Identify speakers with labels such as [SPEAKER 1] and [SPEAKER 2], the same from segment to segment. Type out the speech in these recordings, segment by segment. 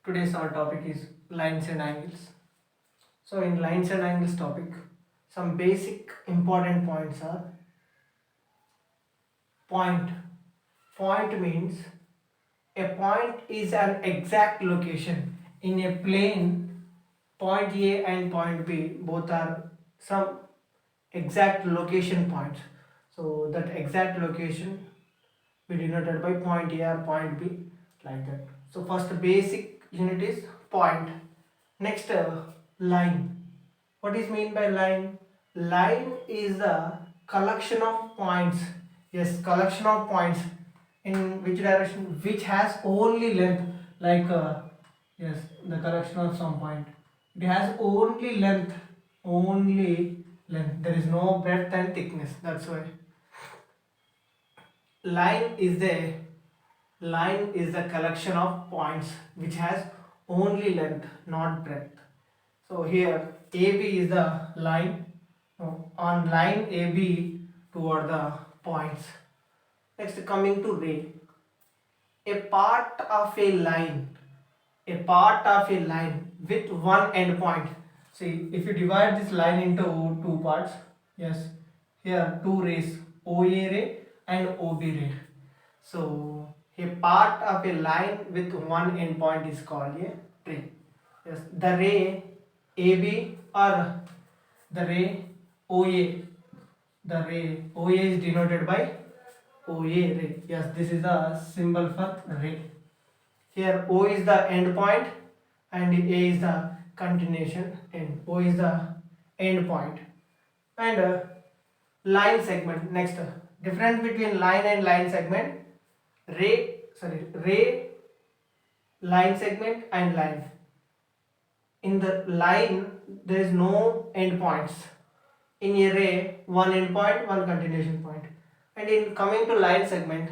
[SPEAKER 1] Today's our topic is lines and angles. So in lines and angles topic, some basic important points are point. Point means a point is an exact location in a plane. Point A and point B both are some exact location points. So that exact location we denoted by point A or point B, like that. So first basic unit is point. Next line. What is mean by line? Line is a collection of points. Yes, collection of points in which direction, which has only length, like yes, the collection of some point. It has only length. There is no breadth and thickness. That's why line is the line is the collection of points which has only length, not breadth. So here AB is the line. On line AB toward the points. Next, coming to ray. A part of a line. A part of a line with one end point. See, if you divide this line into two parts, yes, here two rays, OA ray and OB ray. So a part of a line with one end point is called a ray. Yes, the ray AB or the ray OA. The ray OA is denoted by OA ray. Yes, this is the symbol for ray. Here O is the end point and A is the continuation end. O is the end point. And line segment. Next, difference between line and line segment. Ray, line segment and line. In the line there is no end points. In a ray, one end point, one continuation point. And in coming to line segment,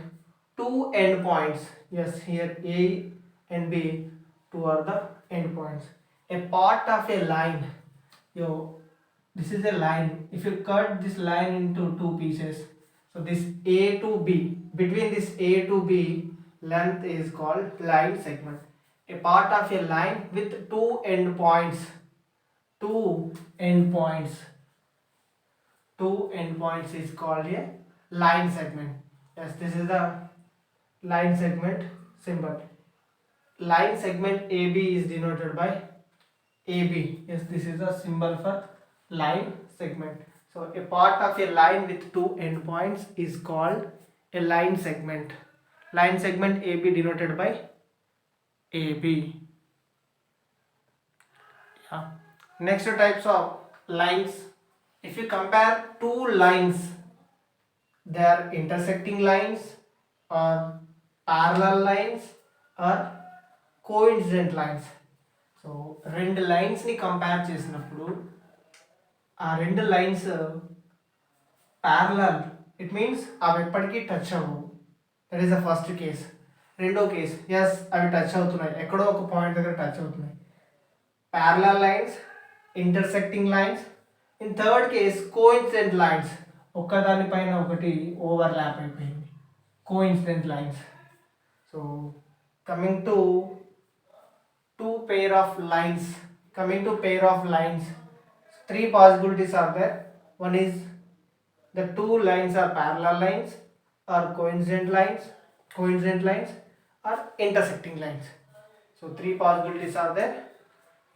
[SPEAKER 1] two end points. Yes, here A and B, two are the end points. A part of a line, this is a line. If you cut this line into two pieces, so this A to B, between this A to B length is called line segment. A part of a line with two end points. Two end points. Two endpoints is called a line segment. Yes, this is the line segment symbol. Line segment AB is denoted by AB. Yes, this is the symbol for line segment. So a part of a line with two endpoints is called a line segment. Line segment AB denoted by AB. Yeah. Next types of lines. If you compare two lines, they are intersecting lines or parallel lines or coincident lines. So రెండు లైన్స్ని compare చేసినప్పుడు ఆ రెండు lines parallel, it means అవి ఎప్పటికీ touch అవ్వవు. That is the first case. రెండో case, yes అవి touch అవుతున్నాయి, ఎక్కడో ఒక పాయింట్ దగ్గర టచ్ అవుతున్నాయి. Parallel lines, intersecting lines. In third case coincident lines, ఒక్కదానిపైన ఒకటి ఓవర్లాప్ అయిపోయింది, coincident lines. So coming to pair of lines, three possibilities are there. One is the two lines are parallel lines or coincident lines or intersecting lines. So three possibilities are there: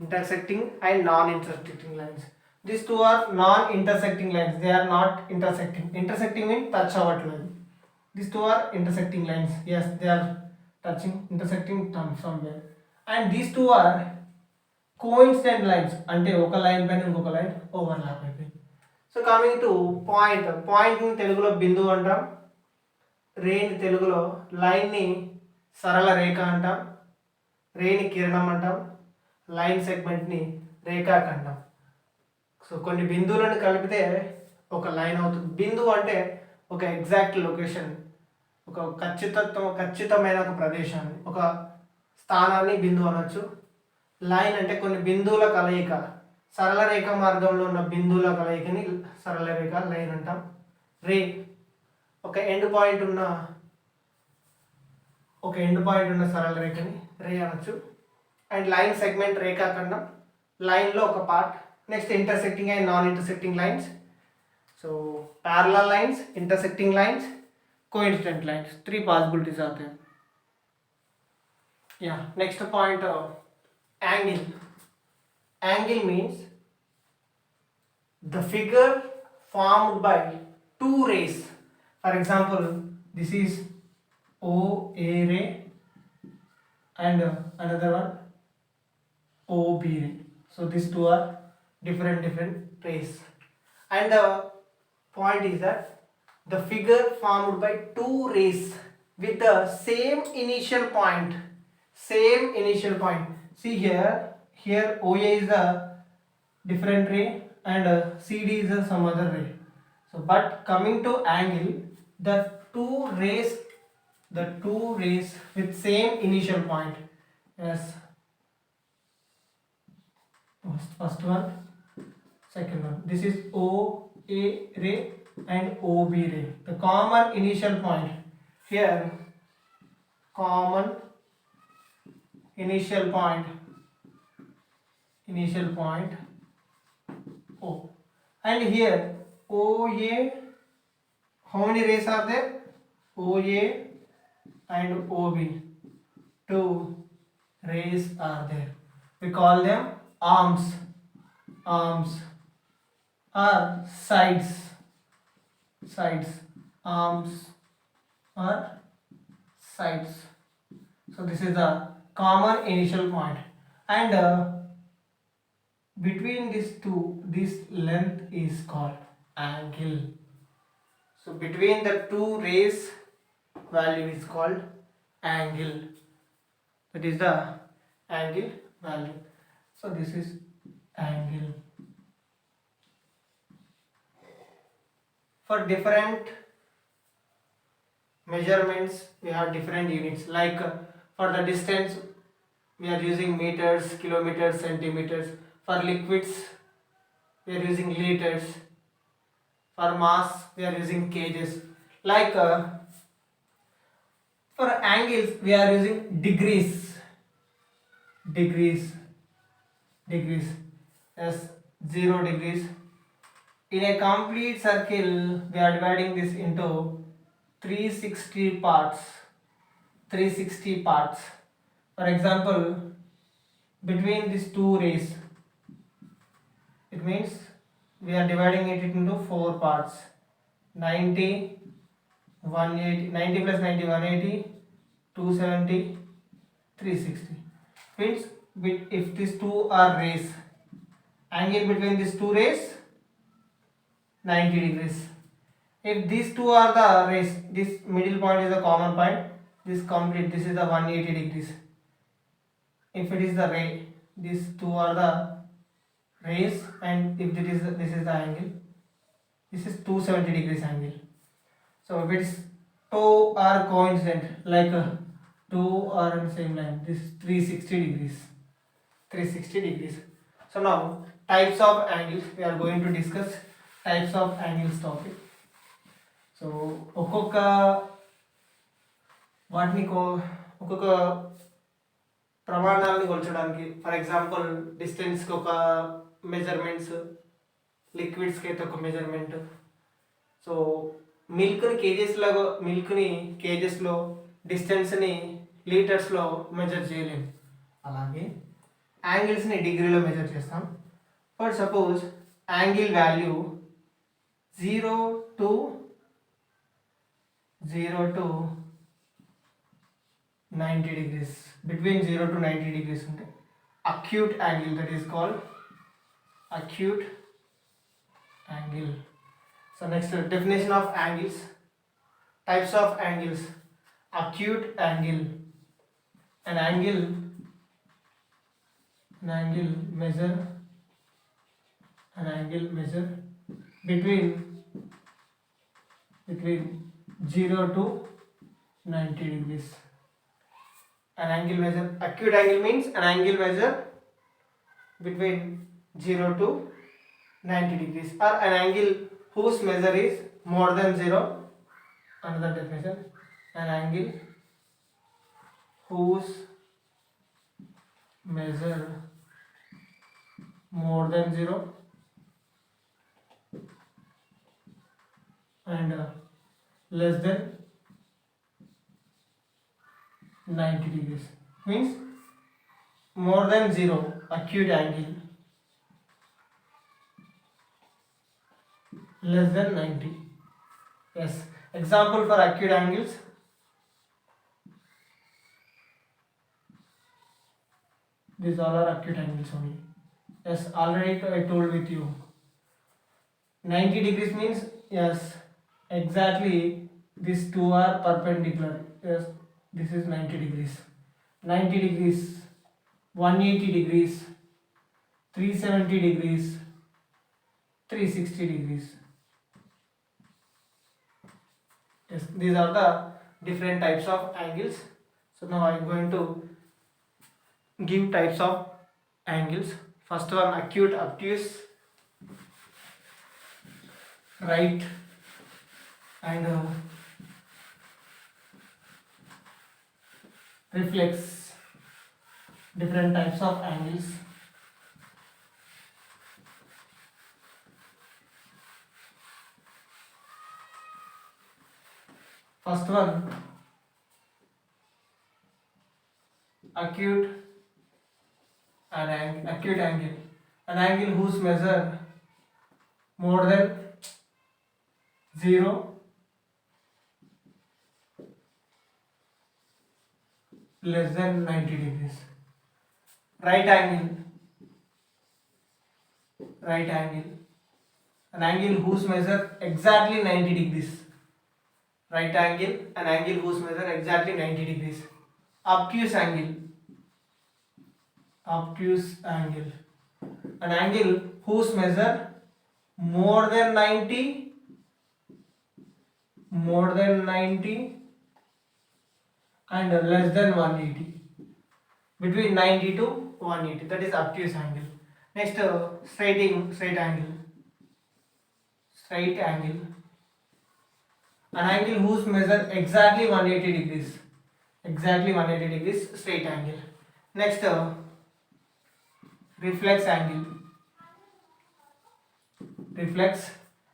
[SPEAKER 1] intersecting and non-intersecting lines. These two are non-intersecting lines, they are not intersecting. Intersecting means touch avatledu. These two are intersecting lines, yes, they are touching, intersecting somewhere. And these two are coincident lines, అంటే ఒక line పైన ఇంకొక line overlap అయిపోయింది. So coming to పాయింట్ని తెలుగులో బిందువు అంటాం, రేని తెలుగులో లైన్ని సరళ రేఖ అంటాం, రేని కిరణం అంటాం, లైన్ సెగ్మెంట్ని రేఖాఖండం. సో కొన్ని బిందువులను కలిపితే ఒక లైన్ అవుతుంది. బిందువు అంటే ఒక ఎగ్జాక్ట్ లొకేషన్, ఒక ఖచ్చితమైన ఒక ప్రదేశాన్ని, ఒక స్థానాన్ని బిందువు అనొచ్చు. లైన్ అంటే కొన్ని బిందువుల కలయిక, సరళ రేఖ మార్గంలో ఉన్న బిందువుల కలయికని సరళ రేఖ లైన్ అంటాం. రే ఒక ఎండ్ పాయింట్ ఉన్న సరళ రేఖని రే అనొచ్చు. అండ్ లైన్ సెగ్మెంట్ రేఖాఖండం, లైన్లో ఒక part. Next intersecting and non intersecting lines. So parallel lines, intersecting lines, coincident lines, three possibilities are there. Yeah, next point, angle. Angle means the figure formed by two rays. For example, this is OA ray and another one OB ray. So these two are different rays. And the point is that the figure formed by two rays with the same initial point. See here OA is the different ray and CD is some other ray. So but coming to angle, the two rays with same initial point. Yes, first one, second one. This is OA ray and OB ray. The common initial point here, common initial point O, and here OA, how many rays are there? OA and OB, two rays are there. We call them arms or sides, arms or sides. So this is the common initial point, and between these two, this length is called angle. So between the two rays, value is called angle. That is the angle value. So this is angle. For different measurements we have different units. Like for the distance we are using meters, kilometers, centimeters. For liquids we are using liters. For mass we are using kgs. Like for angles we are using degrees. As 0 degrees. In a complete circle we are dividing this into 360 parts. For example, between these two rays, it means we are dividing it into 4 parts. 90 plus 90 180, 270, 360. Means if these two are rays, angle between these two rays 90 degrees. If these two are the rays, this middle point is the common point, this is the 180 degrees. If it is the ray, these two are the rays, and if this is the angle, this is 270 degrees angle. So if it is two are coincident, like two are in the same line, this is 360 degrees. So now types of angles, we are going to discuss types of angles topic. So ఒక్కొక్క ప్రమాణాలని కొలచడానికి, for example డిస్టెన్స్కి ఒక measurements, లిక్విడ్స్కి అయితే ఒక measurement. So మిల్క్ని కేజెస్లో, డిస్టెన్స్ని లీటర్స్లో measure చేయలేము. అలాగే యాంగిల్స్ని డిగ్రీలో measure చేస్తాం. For suppose angle value 0 to 90 degrees, between 0 to 90 degrees unte acute angle, that is called acute angle. So next, definition of angles, types of angles. Acute angle, an angle measure between 0 to 90 degrees. An angle measure, acute angle means an angle measure between 0 to 90 degrees, or an angle whose measure is more than 0. Another definition, an angle whose measure more than 0 and less than 90 degrees. Means more than 0 acute angle, less than 90. Yes, example for acute angles. These all are acute angles only. Yes, already I told with you. 90 degrees means, yes, exactly these two are perpendicular. Yes, this is 90 degrees. 90 degrees, 180 degrees, 370 degrees, 360 degrees. Yes, these are the different types of angles. So now I am going to give types of angles. First one, acute obtuse, right, and reflex. Different types of angles. First one, acute acute angle, an angle whose measure more than 0, less than 90 degrees. Right angle, right angle, an angle whose measure exactly 90 degrees. Right angle, an angle whose measure exactly 90 degrees. Obtuse angle, obtuse angle, an angle whose measure more than 90, more than 90 and less than 180, between 90 to 180, that is obtuse angle. Next, straight angle, straight angle, an angle whose measure exactly 180 degrees, exactly 180 degrees, straight angle. Next, reflex angle, reflex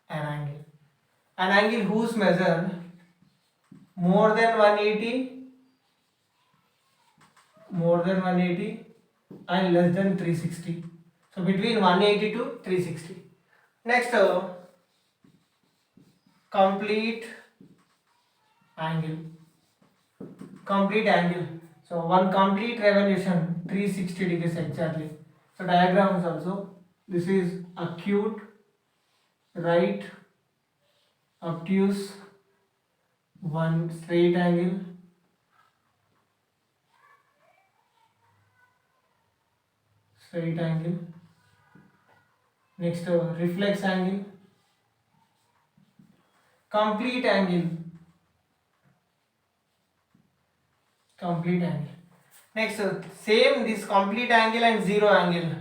[SPEAKER 1] an angle, an angle whose measure more than 180, more than 180 and less than 360, so between 180 to 360. Next, complete angle, complete angle, so one complete revolution 360 degrees exactly. So diagrams also, this is acute, right, obtuse, one straight angle, straight angle. Next, reflex angle, complete angle, complete angle. Next, same this complete angle and zero angle.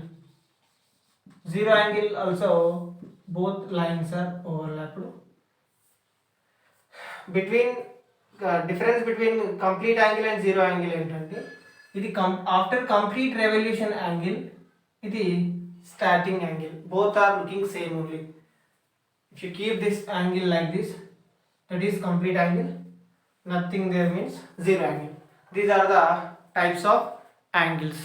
[SPEAKER 1] Zero angle also, both lines are overlapped. Between difference between complete angle and zero angle ఏంటంటే ఇది after complete revolution angle, ఇది starting angle. Both are looking same only. If you keep this angle like this, that is complete angle. Nothing there means zero angle. These are the types of angles.